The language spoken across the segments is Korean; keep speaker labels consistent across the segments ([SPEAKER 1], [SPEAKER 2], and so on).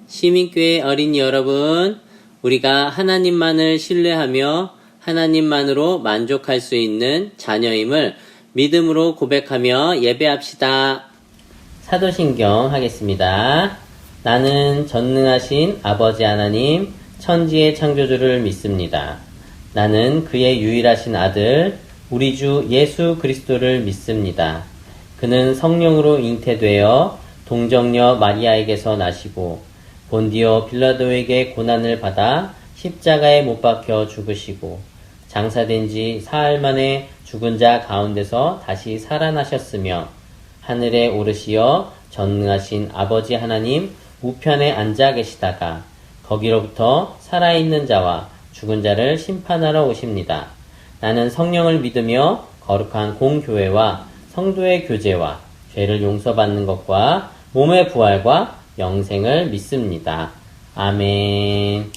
[SPEAKER 1] 시민교회 어린이 여러분, 우리가 하나님만을 신뢰하며 하나님만으로 만족할 수 있는 자녀임을 믿음으로 고백하며 예배합시다. 사도신경 하겠습니다. 나는 전능하신 아버지 하나님, 천지의 창조주를 믿습니다. 나는 그의 유일하신 아들, 우리 주 예수 그리스도를 믿습니다. 그는 성령으로 잉태되어 동정녀 마리아에게서 나시고 본디오 빌라도에게 고난을 받아 십자가에 못 박혀 죽으시고 장사된 지 사흘 만에 죽은 자 가운데서 다시 살아나셨으며 하늘에 오르시어 전능하신 아버지 하나님 우편에 앉아 계시다가 거기로부터 살아있는 자와 죽은 자를 심판하러 오십니다. 나는 성령을 믿으며 거룩한 공교회와 성도의 교제와 죄를 용서받는 것과 몸의 부활과 영생을 믿습니다. 아멘.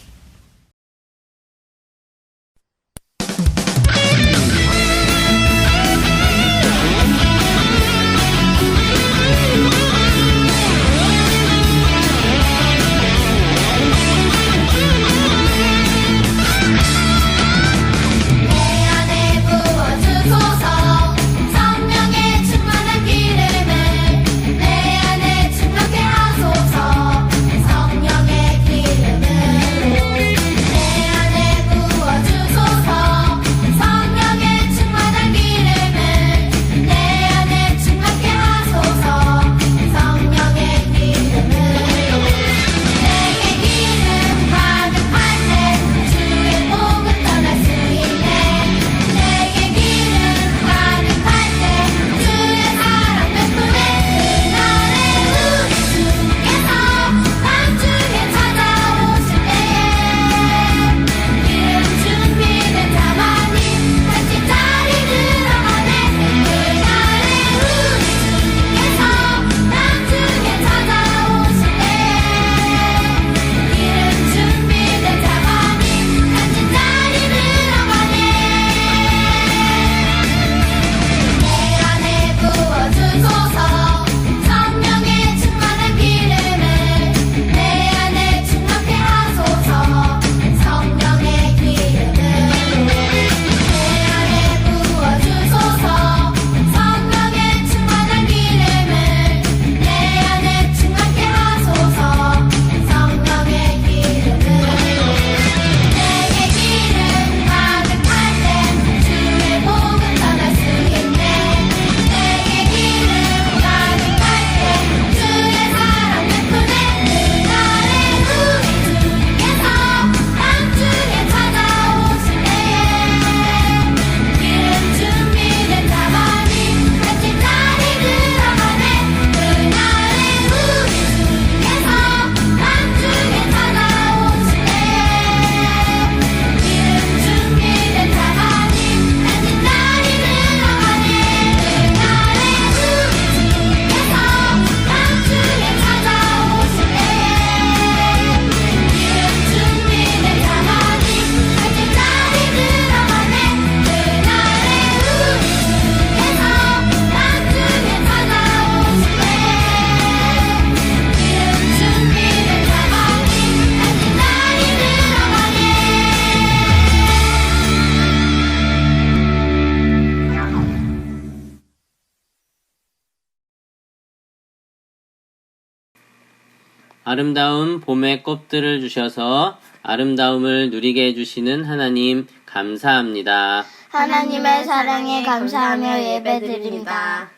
[SPEAKER 1] 아름다운 봄의 꽃들을 주셔서 아름다움을 누리게 해주시는 하나님 감사합니다.
[SPEAKER 2] 하나님의 사랑에 감사하며 예배드립니다.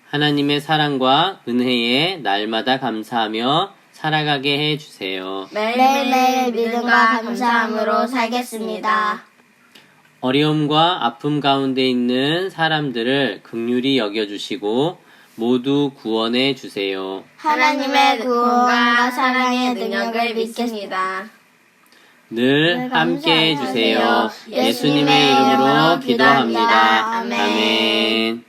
[SPEAKER 1] 하나님의 사랑과 은혜에 날마다 감사하며 살아가게 해주세요.
[SPEAKER 2] 매일매일 믿음과 감사함으로 살겠습니다.
[SPEAKER 1] 어려움과 아픔 가운데 있는 사람들을 긍휼히 여겨주시고 모두 구원해 주세요.
[SPEAKER 2] 하나님의 구원과 사랑의 능력을 믿습니다.
[SPEAKER 1] 늘 함께 해주세요. 예수님의 이름으로 기도합니다. 아멘.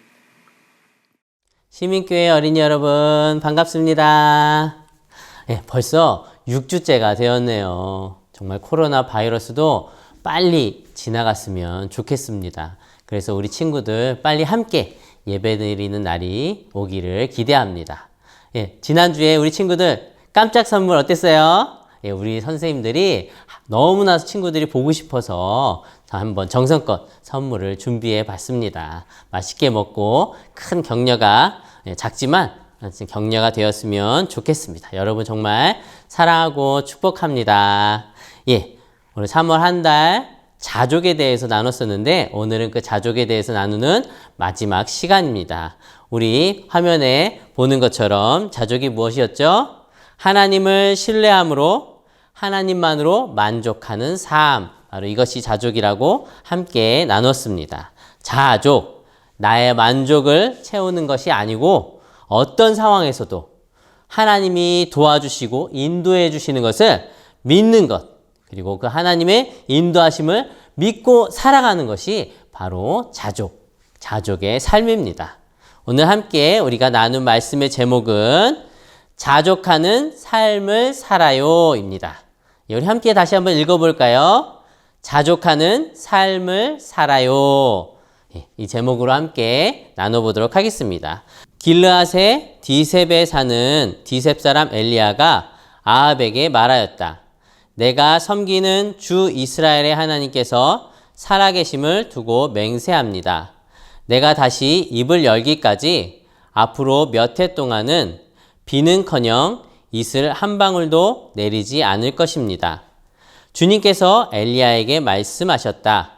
[SPEAKER 1] 시민교회 어린이 여러분 반갑습니다. 벌써 6주째가 되었네요. 정말 코로나 바이러스도 빨리 지나갔으면 좋겠습니다. 그래서 우리 친구들 빨리 함께 예배드리는 날이 오기를 기대합니다. 지난주에 우리 친구들 깜짝 선물 어땠어요? 예, 우리 선생님들이 너무나 친구들이 보고 싶어서 한번 정성껏 선물을 준비해 봤습니다. 맛있게 먹고 큰 격려가, 작지만 격려가 되었으면 좋겠습니다. 여러분 정말 사랑하고 축복합니다. 예, 오늘 3월 한 달 자족에 대해서 나눴었는데 오늘은 그 자족에 대해서 나누는 마지막 시간입니다. 우리 화면에 보는 것처럼 자족이 무엇이었죠? 하나님을 신뢰함으로 하나님만으로 만족하는 삶. 바로 이것이 자족이라고 함께 나눴습니다. 자족, 나의 만족을 채우는 것이 아니고 어떤 상황에서도 하나님이 도와주시고 인도해 주시는 것을 믿는 것, 그리고 그 하나님의 인도하심을 믿고 살아가는 것이 바로 자족, 자족의 삶입니다. 오늘 함께 우리가 나눈 말씀의 제목은 자족하는 삶을 살아요입니다. 우리 함께 다시 한번 읽어볼까요? 자족하는 삶을 살아요. 이 제목으로 함께 나눠보도록 하겠습니다. 길르앗의 디셉에 사는 디셉 사람 엘리야가 아합에게 말하였다. 내가 섬기는 주 이스라엘의 하나님께서 살아계심을 두고 맹세합니다. 내가 다시 입을 열기까지 앞으로 몇 해 동안은 비는커녕 이슬 한 방울도 내리지 않을 것입니다. 주님께서 엘리야에게 말씀하셨다.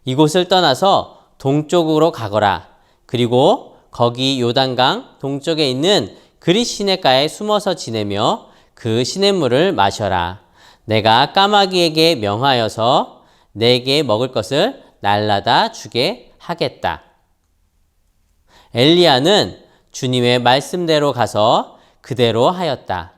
[SPEAKER 1] 이곳을 떠나서 동쪽으로 가거라. 그리고 거기 요단강 동쪽에 있는 그릿 시냇가에 숨어서 지내며 그 시냇물을 마셔라. 내가 까마귀에게 명하여서 내게 먹을 것을 날라다 주게 하겠다. 엘리야는 주님의 말씀대로 가서 그대로 하였다.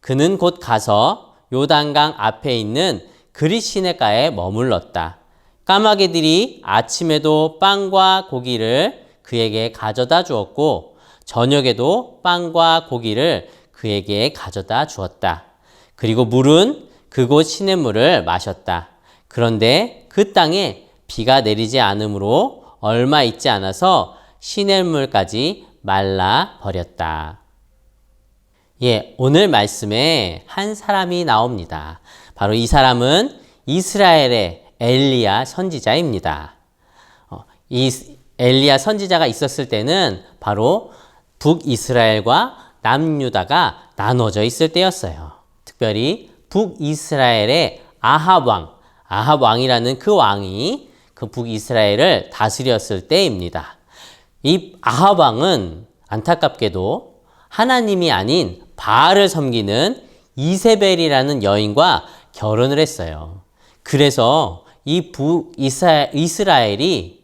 [SPEAKER 1] 그는 곧 가서 요단강 앞에 있는 그릿 시냇가에 머물렀다. 까마귀들이 아침에도 빵과 고기를 그에게 가져다 주었고 저녁에도 빵과 고기를 그에게 가져다 주었다. 그리고 물은 그곳 시냇물을 마셨다. 그런데 그 땅에 비가 내리지 않으므로 얼마 있지 않아서 시냇물까지 말라 버렸다. 예, 오늘 말씀에 한 사람이 나옵니다. 바로 이 사람은 이스라엘의 엘리야 선지자입니다. 이 엘리야 선지자가 있었을 때는 바로 북이스라엘과 남유다가 나눠져 있을 때였어요. 특별히 북이스라엘의 아합 왕이라는 그 왕이 그 북이스라엘을 다스렸을 때입니다. 이 아합 왕은 안타깝게도 하나님이 아닌 바알을 섬기는 이세벨이라는 여인과 결혼을 했어요. 그래서 이 북이스라엘이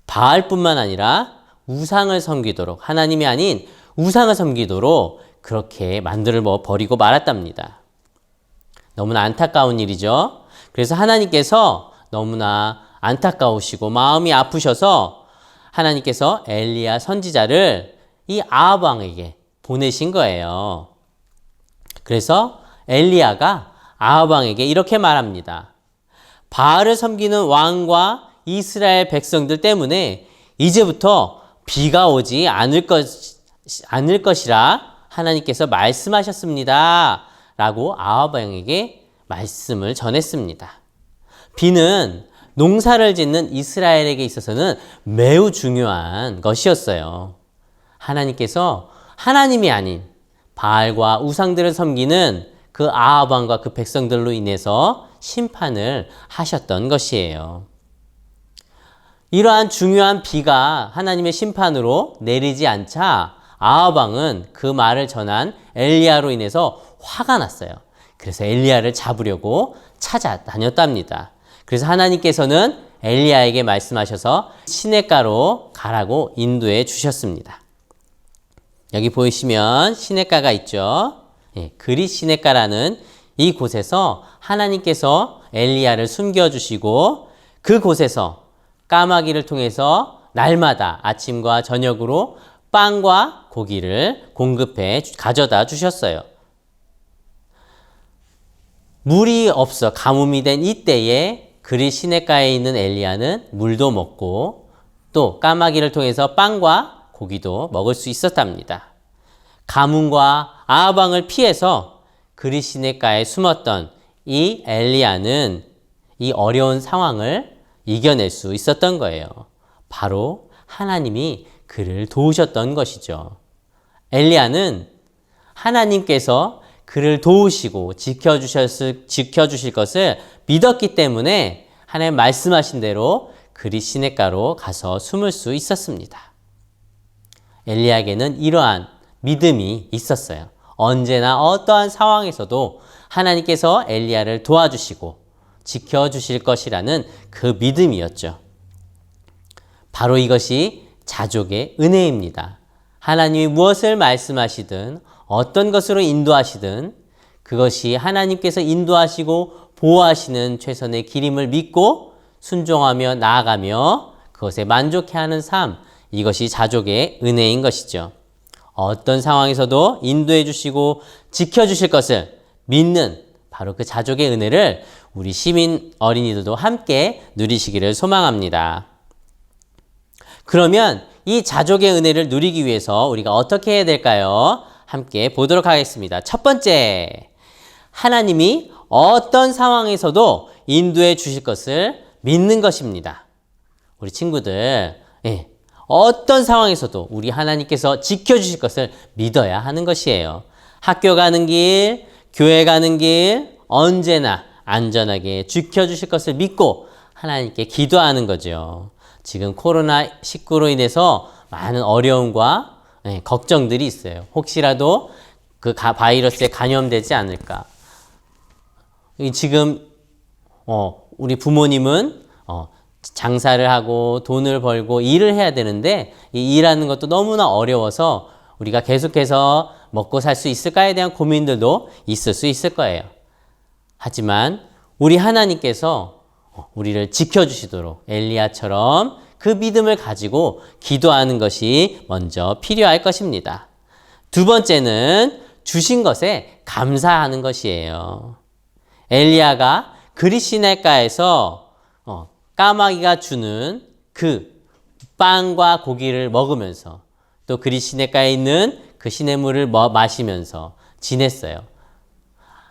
[SPEAKER 1] 바알뿐만 아니라 우상을 섬기도록, 하나님이 아닌 우상을 섬기도록 그렇게 만들어 버리고 말았답니다. 너무나 안타까운 일이죠. 그래서 하나님께서 너무나 안타까우시고 마음이 아프셔서 하나님께서 엘리야 선지자를 이 아합 왕에게 보내신 거예요. 그래서 엘리야가 아합 왕에게 이렇게 말합니다. 바알을 섬기는 왕과 이스라엘 백성들 때문에 이제부터 비가 오지 않을 것이라 하나님께서 말씀하셨습니다. 라고 아합 왕에게 말씀을 전했습니다. 비는 농사를 짓는 이스라엘에게 있어서는 매우 중요한 것이었어요. 하나님께서 하나님이 아닌 바알과 우상들을 섬기는 그 아합 왕과 그 백성들로 인해서 심판을 하셨던 것이에요. 이러한 중요한 비가 하나님의 심판으로 내리지 않자 아합 왕은 그 말을 전한 엘리야로 인해서 화가 났어요. 그래서 엘리야를 잡으려고 찾아다녔답니다. 그래서 하나님께서는 엘리야에게 말씀하셔서 시냇가로 가라고 인도해 주셨습니다. 여기 보이시면 시냇가가 있죠. 예, 그릿 시냇가라는 이 곳에서 하나님께서 엘리야를 숨겨주시고 그곳에서 까마귀를 통해서 날마다 아침과 저녁으로 빵과 고기를 공급해 가져다 주셨어요. 물이 없어 가뭄이 된 이때에 그릿 시냇가에 있는 엘리야는 물도 먹고 또 까마귀를 통해서 빵과 고기도 먹을 수 있었답니다. 가뭄과 아합 왕을 피해서 그리 시냇가에 숨었던 이 엘리야는 이 어려운 상황을 이겨낼 수 있었던 거예요. 바로 하나님이 그를 도우셨던 것이죠. 엘리야는 하나님께서 그를 도우시고 지켜주실 것을 믿었기 때문에 하나님 말씀하신 대로 그리 시냇가로 가서 숨을 수 있었습니다. 엘리야에게는 이러한 믿음이 있었어요. 언제나 어떠한 상황에서도 하나님께서 엘리야를 도와주시고 지켜주실 것이라는 그 믿음이었죠. 바로 이것이 자족의 은혜입니다. 하나님이 무엇을 말씀하시든 어떤 것으로 인도하시든 그것이 하나님께서 인도하시고 보호하시는 최선의 길임을 믿고 순종하며 나아가며 그것에 만족해하는 삶, 이것이 자족의 은혜인 것이죠. 어떤 상황에서도 인도해 주시고 지켜주실 것을 믿는 바로 그 자족의 은혜를 우리 시민 어린이들도 함께 누리시기를 소망합니다. 그러면 이 자족의 은혜를 누리기 위해서 우리가 어떻게 해야 될까요? 함께 보도록 하겠습니다. 첫 번째, 하나님이 어떤 상황에서도 인도해 주실 것을 믿는 것입니다. 우리 친구들, 어떤 상황에서도 우리 하나님께서 지켜주실 것을 믿어야 하는 것이에요. 학교 가는 길, 교회 가는 길, 언제나 안전하게 지켜주실 것을 믿고 하나님께 기도하는 거죠. 지금 코로나19로 인해서 많은 어려움과 걱정들이 있어요. 혹시라도 그 바이러스에 감염되지 않을까. 지금 우리 부모님은 장사를 하고 돈을 벌고 일을 해야 되는데 이 일하는 것도 너무나 어려워서 우리가 계속해서 먹고 살 수 있을까에 대한 고민들도 있을 수 있을 거예요. 하지만 우리 하나님께서 우리를 지켜주시도록 엘리야처럼 그 믿음을 가지고 기도하는 것이 먼저 필요할 것입니다. 두 번째는 주신 것에 감사하는 것이에요. 엘리야가 그리 시냇가에서 까마귀가 주는 그 빵과 고기를 먹으면서 또 그리 시냇가에 있는 그 시냇물을 마시면서 지냈어요.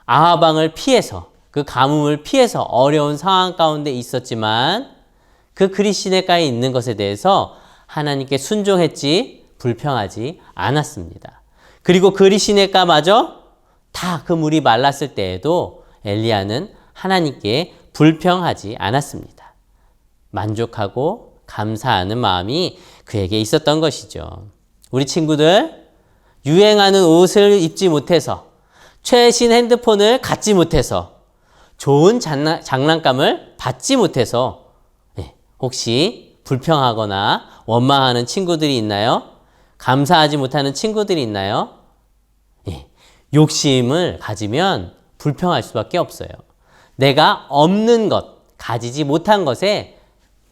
[SPEAKER 1] 아하방을 피해서 그 가뭄을 피해서 어려운 상황 가운데 있었지만 그 그리 시냇가에 있는 것에 대해서 하나님께 순종했지 불평하지 않았습니다. 그리고 그리 시냇가마저 다 그 물이 말랐을 때에도 엘리야는 하나님께 불평하지 않았습니다. 만족하고 감사하는 마음이 그에게 있었던 것이죠. 우리 친구들, 유행하는 옷을 입지 못해서 최신 핸드폰을 갖지 못해서 좋은 장난감을 받지 못해서 혹시 불평하거나 원망하는 친구들이 있나요? 감사하지 못하는 친구들이 있나요? 욕심을 가지면 불평할 수밖에 없어요. 내가 없는 것, 가지지 못한 것에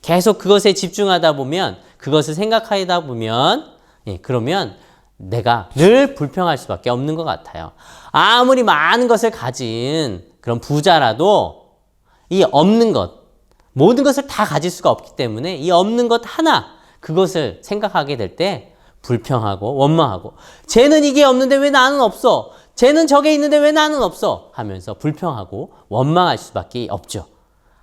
[SPEAKER 1] 계속 그것에 집중하다 보면, 그것을 생각하다 보면, 그러면 내가 늘 불평할 수밖에 없는 것 같아요. 아무리 많은 것을 가진 그런 부자라도 이 없는 것, 모든 것을 다 가질 수가 없기 때문에 이 없는 것 하나, 그것을 생각하게 될 때 불평하고 원망하고, 쟤는 이게 없는데 왜 나는 없어? 쟤는 저게 있는데 왜 나는 없어? 하면서 불평하고 원망할 수밖에 없죠.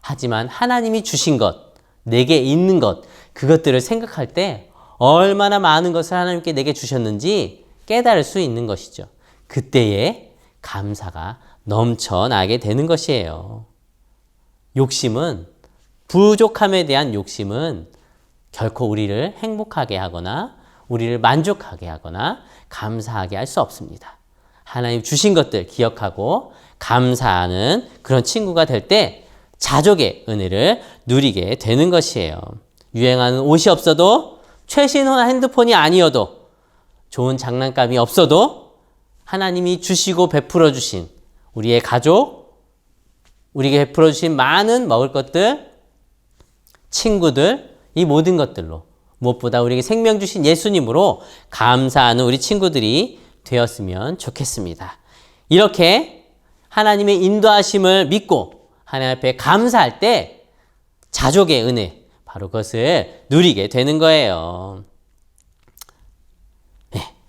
[SPEAKER 1] 하지만 하나님이 주신 것, 내게 있는 것, 그것들을 생각할 때 얼마나 많은 것을 하나님께 내게 주셨는지 깨달을 수 있는 것이죠. 그때에 감사가 넘쳐나게 되는 것이에요. 욕심은, 부족함에 대한 욕심은 결코 우리를 행복하게 하거나 우리를 만족하게 하거나 감사하게 할 수 없습니다. 하나님 주신 것들 기억하고 감사하는 그런 친구가 될 때 자족의 은혜를 누리게 되는 것이에요. 유행하는 옷이 없어도, 최신 핸드폰이 아니어도, 좋은 장난감이 없어도 하나님이 주시고 베풀어 주신 우리의 가족, 우리에게 베풀어 주신 많은 먹을 것들, 친구들, 이 모든 것들로 무엇보다 우리에게 생명 주신 예수님으로 감사하는 우리 친구들이 되었으면 좋겠습니다. 이렇게 하나님의 인도하심을 믿고 하나님 앞에 감사할 때 자족의 은혜, 바로 그것을 누리게 되는 거예요.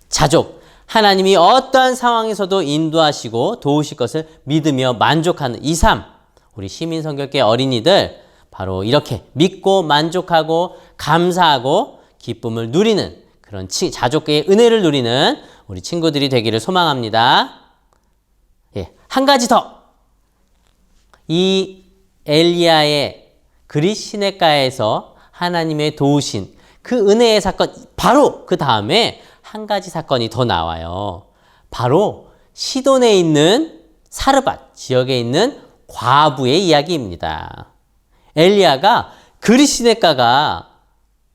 [SPEAKER 1] 자족, 하나님이 어떠한 상황에서도 인도하시고 도우실 것을 믿으며 만족하는 이 삶. 우리 시민성결계 어린이들 바로 이렇게 믿고 만족하고 감사하고 기쁨을 누리는 그런 자족의 은혜를 누리는 우리 친구들이 되기를 소망합니다. 예, 한 가지 더. 이 엘리야의 그릿 시냇가에서 하나님의 도우신 그 은혜의 사건, 바로 그 다음에 한 가지 사건이 더 나와요. 바로 시돈에 있는 사르밧 지역에 있는 과부의 이야기입니다. 엘리야가 그릿 시냇가가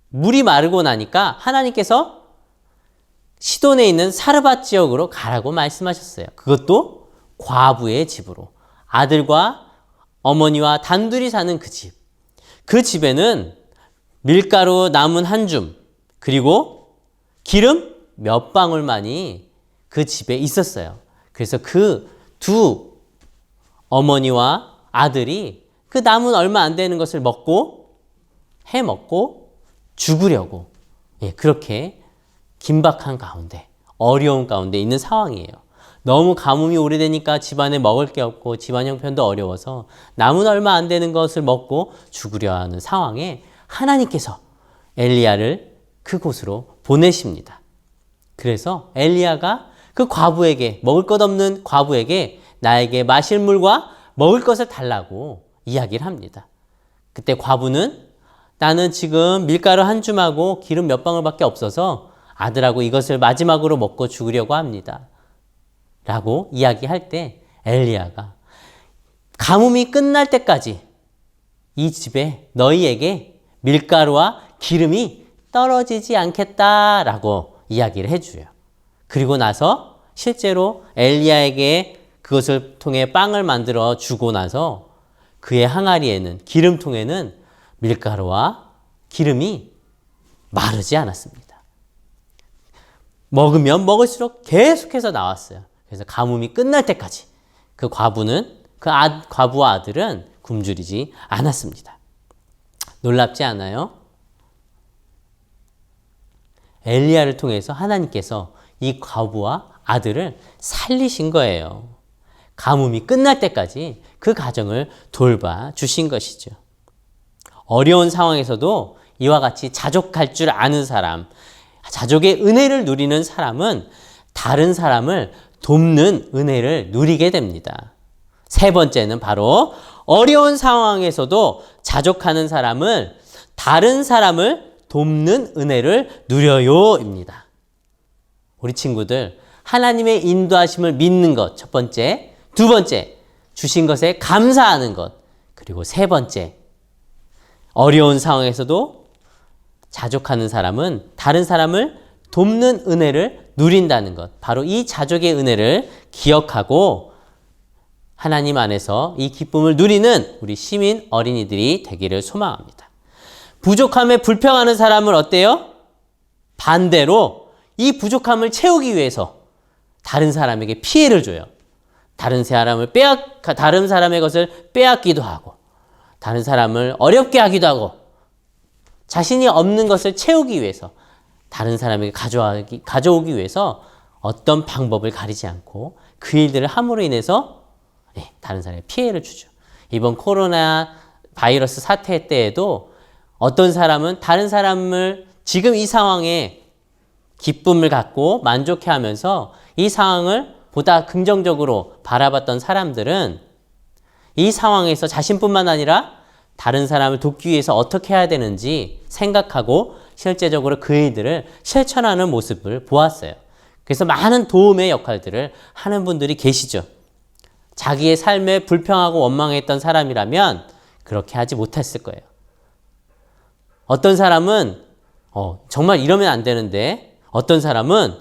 [SPEAKER 1] 물이 마르고 나니까 하나님께서 시돈에 있는 사르밧 지역으로 가라고 말씀하셨어요. 그것도 과부의 집으로. 아들과 어머니와 단둘이 사는 그 집. 그 집에는 밀가루 남은 한 줌, 그리고 기름 몇 방울만이 그 집에 있었어요. 그래서 그 두 어머니와 아들이 그 남은 얼마 안 되는 것을 해먹고 죽으려고, 예, 그렇게 긴박한 가운데, 어려운 가운데 있는 상황이에요. 너무 가뭄이 오래되니까 집안에 먹을 게 없고 집안 형편도 어려워서 남은 얼마 안 되는 것을 먹고 죽으려 하는 상황에 하나님께서 엘리야를 그곳으로 보내십니다. 그래서 엘리야가 그 과부에게, 먹을 것 없는 과부에게 나에게 마실 물과 먹을 것을 달라고 이야기를 합니다. 그때 과부는 나는 지금 밀가루 한 줌하고 기름 몇 방울밖에 없어서 아들하고 이것을 마지막으로 먹고 죽으려고 합니다. 라고 이야기할 때 엘리야가 가뭄이 끝날 때까지 이 집에 너희에게 밀가루와 기름이 떨어지지 않겠다라고 이야기를 해줘요. 그리고 나서 실제로 엘리야에게 그것을 통해 빵을 만들어 주고 나서 그의 항아리에는, 기름통에는 밀가루와 기름이 마르지 않았습니다. 먹으면 먹을수록 계속해서 나왔어요. 그래서 가뭄이 끝날 때까지 그 과부는, 과부와 아들은 굶주리지 않았습니다. 놀랍지 않아요? 엘리야를 통해서 하나님께서 이 과부와 아들을 살리신 거예요. 가뭄이 끝날 때까지 그 가정을 돌봐 주신 것이죠. 어려운 상황에서도 이와 같이 자족할 줄 아는 사람, 자족의 은혜를 누리는 사람은 다른 사람을 돕는 은혜를 누리게 됩니다. 세 번째는 바로 어려운 상황에서도 자족하는 사람은 다른 사람을 돕는 은혜를 누려요입니다. 우리 친구들, 하나님의 인도하심을 믿는 것, 첫 번째. 두 번째, 주신 것에 감사하는 것. 그리고 세 번째, 어려운 상황에서도 자족하는 사람은 다른 사람을 돕는 은혜를 누린다는 것. 바로 이 자족의 은혜를 기억하고 하나님 안에서 이 기쁨을 누리는 우리 시민 어린이들이 되기를 소망합니다. 부족함에 불평하는 사람은 어때요? 반대로 이 부족함을 채우기 위해서 다른 사람에게 피해를 줘요. 다른 사람의 것을 빼앗기도 하고, 다른 사람을 어렵게 하기도 하고, 자신이 없는 것을 채우기 위해서 다른 사람에게 가져오기 위해서 어떤 방법을 가리지 않고 그 일들을 함으로 인해서 다른 사람에게 피해를 주죠. 이번 코로나 바이러스 사태 때에도 어떤 사람은 다른 사람을 지금 이 상황에 기쁨을 갖고 만족해하면서 이 상황을 보다 긍정적으로 바라봤던 사람들은 이 상황에서 자신뿐만 아니라 다른 사람을 돕기 위해서 어떻게 해야 되는지 생각하고 실제적으로 그 일들을 실천하는 모습을 보았어요. 그래서 많은 도움의 역할들을 하는 분들이 계시죠. 자기의 삶에 불평하고 원망했던 사람이라면 그렇게 하지 못했을 거예요. 어떤 사람은 정말 이러면 안 되는데, 어떤 사람은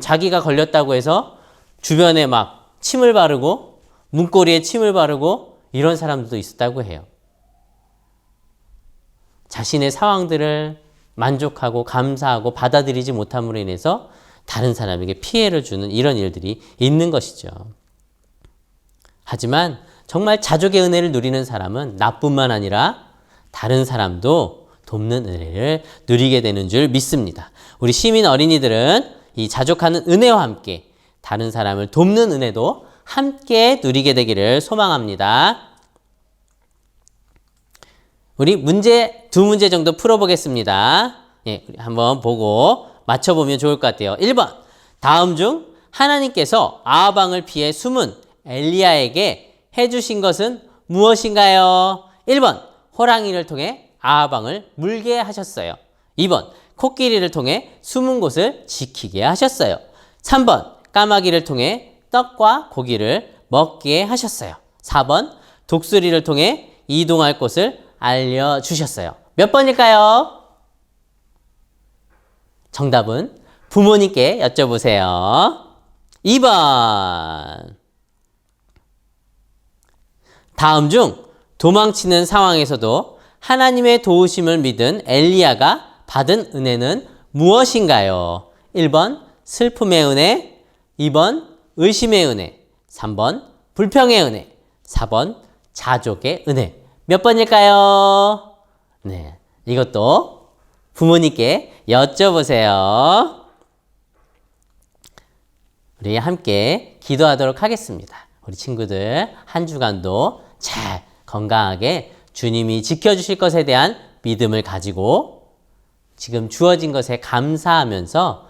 [SPEAKER 1] 자기가 걸렸다고 해서 주변에 막 침을 바르고 문고리에 침을 바르고 이런 사람들도 있었다고 해요. 자신의 상황들을 만족하고 감사하고 받아들이지 못함으로 인해서 다른 사람에게 피해를 주는 이런 일들이 있는 것이죠. 하지만 정말 자족의 은혜를 누리는 사람은 나뿐만 아니라 다른 사람도 돕는 은혜를 누리게 되는 줄 믿습니다. 우리 시민 어린이들은 이 자족하는 은혜와 함께 다른 사람을 돕는 은혜도 함께 누리게 되기를 소망합니다. 우리 문제 2문제 정도 풀어보겠습니다. 예, 한번 보고 맞춰보면 좋을 것 같아요. 1번, 다음 중 하나님께서 아하방을 피해 숨은 엘리야에게 해주신 것은 무엇인가요? 1번, 호랑이를 통해 아하방을 물게 하셨어요. 2번, 코끼리를 통해 숨은 곳을 지키게 하셨어요. 3번, 까마귀를 통해 떡과 고기를 먹게 하셨어요. 4번, 독수리를 통해 이동할 곳을 알려주셨어요. 몇 번일까요? 정답은 부모님께 여쭤보세요. 2번. 다음 중 도망치는 상황에서도 하나님의 도우심을 믿은 엘리야가 받은 은혜는 무엇인가요? 1번 슬픔의 은혜, 2번 의심의 은혜, 3번 불평의 은혜, 4번 자족의 은혜. 몇 번일까요? 네, 이것도 부모님께 여쭤보세요. 우리 함께 기도하도록 하겠습니다. 우리 친구들 한 주간도 잘 건강하게 주님이 지켜주실 것에 대한 믿음을 가지고 지금 주어진 것에 감사하면서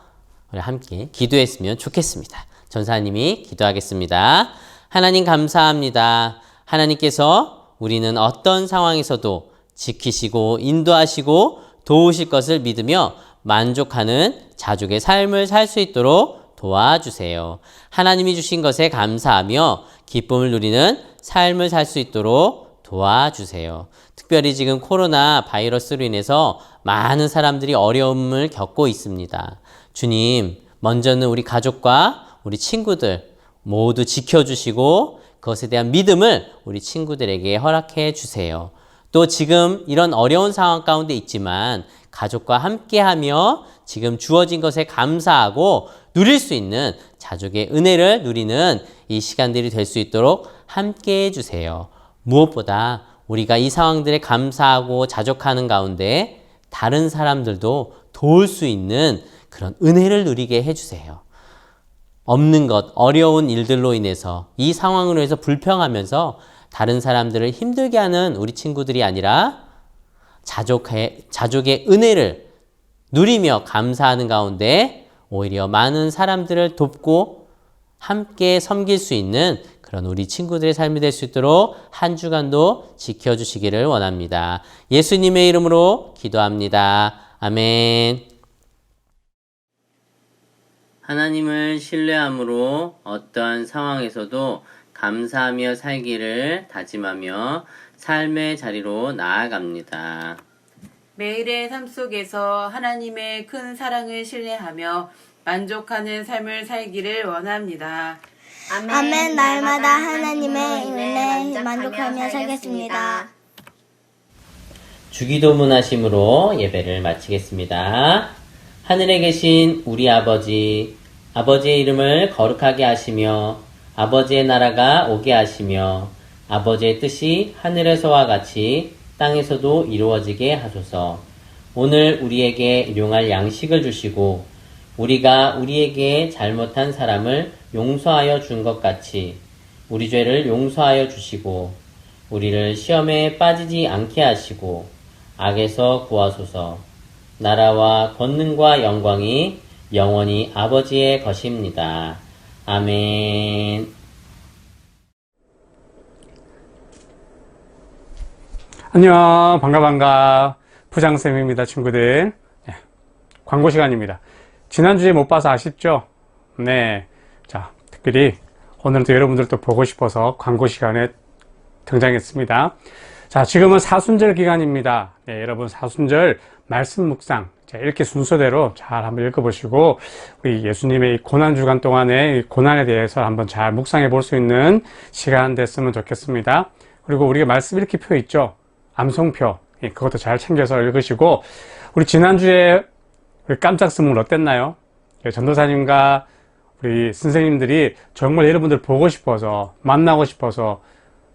[SPEAKER 1] 우리 함께 기도했으면 좋겠습니다. 전사님이 기도하겠습니다. 하나님 감사합니다. 하나님께서 우리는 어떤 상황에서도 지키시고 인도하시고 도우실 것을 믿으며 만족하는 자족의 삶을 살 수 있도록 도와주세요. 하나님이 주신 것에 감사하며 기쁨을 누리는 삶을 살 수 있도록 도와주세요. 특별히 지금 코로나 바이러스로 인해서 많은 사람들이 어려움을 겪고 있습니다. 주님, 먼저는 우리 가족과 우리 친구들 모두 지켜주시고 그것에 대한 믿음을 우리 친구들에게 허락해 주세요. 또 지금 이런 어려운 상황 가운데 있지만 가족과 함께하며 지금 주어진 것에 감사하고 누릴 수 있는 자족의 은혜를 누리는 이 시간들이 될 수 있도록 함께해 주세요. 무엇보다 우리가 이 상황들에 감사하고 자족하는 가운데 다른 사람들도 도울 수 있는 그런 은혜를 누리게 해주세요. 없는 것, 어려운 일들로 인해서 이 상황으로 해서 불평하면서 다른 사람들을 힘들게 하는 우리 친구들이 아니라 자족의 은혜를 누리며 감사하는 가운데 오히려 많은 사람들을 돕고 함께 섬길 수 있는 그런 우리 친구들의 삶이 될 수 있도록 한 주간도 지켜주시기를 원합니다. 예수님의 이름으로 기도합니다. 아멘. 하나님을 신뢰함으로 어떠한 상황에서도 감사하며 살기를 다짐하며 삶의 자리로 나아갑니다.
[SPEAKER 3] 매일의 삶 속에서 하나님의 큰 사랑을 신뢰하며 만족하는 삶을 살기를 원합니다.
[SPEAKER 2] 아멘. 날마다 하나님의 은혜에 만족하며 살겠습니다.
[SPEAKER 1] 주기도문 하심으로 예배를 마치겠습니다. 하늘에 계신 우리 아버지, 아버지의 이름을 거룩하게 하시며 아버지의 나라가 오게 하시며 아버지의 뜻이 하늘에서와 같이 땅에서도 이루어지게 하소서. 오늘 우리에게 일용할 양식을 주시고 우리가 우리에게 잘못한 사람을 용서하여 준 것 같이 우리 죄를 용서하여 주시고 우리를 시험에 빠지지 않게 하시고 악에서 구하소서. 나라와 권능과 영광이 영원히 아버지의 것입니다. 아멘.
[SPEAKER 4] 안녕, 반가. 부장쌤입니다, 친구들. 네, 광고 시간입니다. 지난주에 못 봐서 아쉽죠? 네. 자, 특별히 오늘은 또 여러분들 또 보고 싶어서 광고 시간에 등장했습니다. 자, 지금은 사순절 기간입니다. 네, 여러분 사순절 말씀 묵상. 자, 이렇게 순서대로 잘 한번 읽어보시고, 우리 예수님의 이 고난주간 동안의 이 고난에 대해서 한번 잘 묵상해 볼 수 있는 시간 됐으면 좋겠습니다. 그리고 우리가 말씀 이렇게 표 있죠? 암송표. 예, 그것도 잘 챙겨서 읽으시고, 우리 지난주에 우리 깜짝 스물 어땠나요? 예, 전도사님과 우리 선생님들이 정말 여러분들 보고 싶어서, 만나고 싶어서,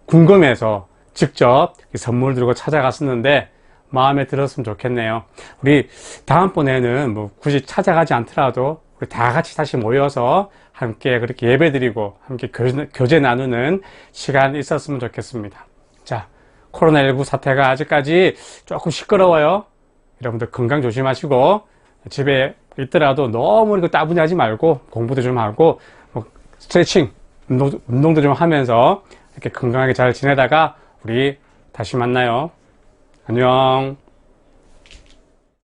[SPEAKER 4] 궁금해서 직접 선물 들고 찾아갔었는데, 마음에 들었으면 좋겠네요. 우리 다음번에는 뭐 굳이 찾아가지 않더라도 우리 다 같이 다시 모여서 함께 그렇게 예배 드리고 함께 교제 나누는 시간이 있었으면 좋겠습니다. 자, 코로나19 사태가 아직까지 조금 시끄러워요. 여러분들 건강 조심하시고 집에 있더라도 너무 이거 따분히 하지 말고 공부도 좀 하고 스트레칭, 운동도 좀 하면서 이렇게 건강하게 잘 지내다가 우리 다시 만나요. 안녕.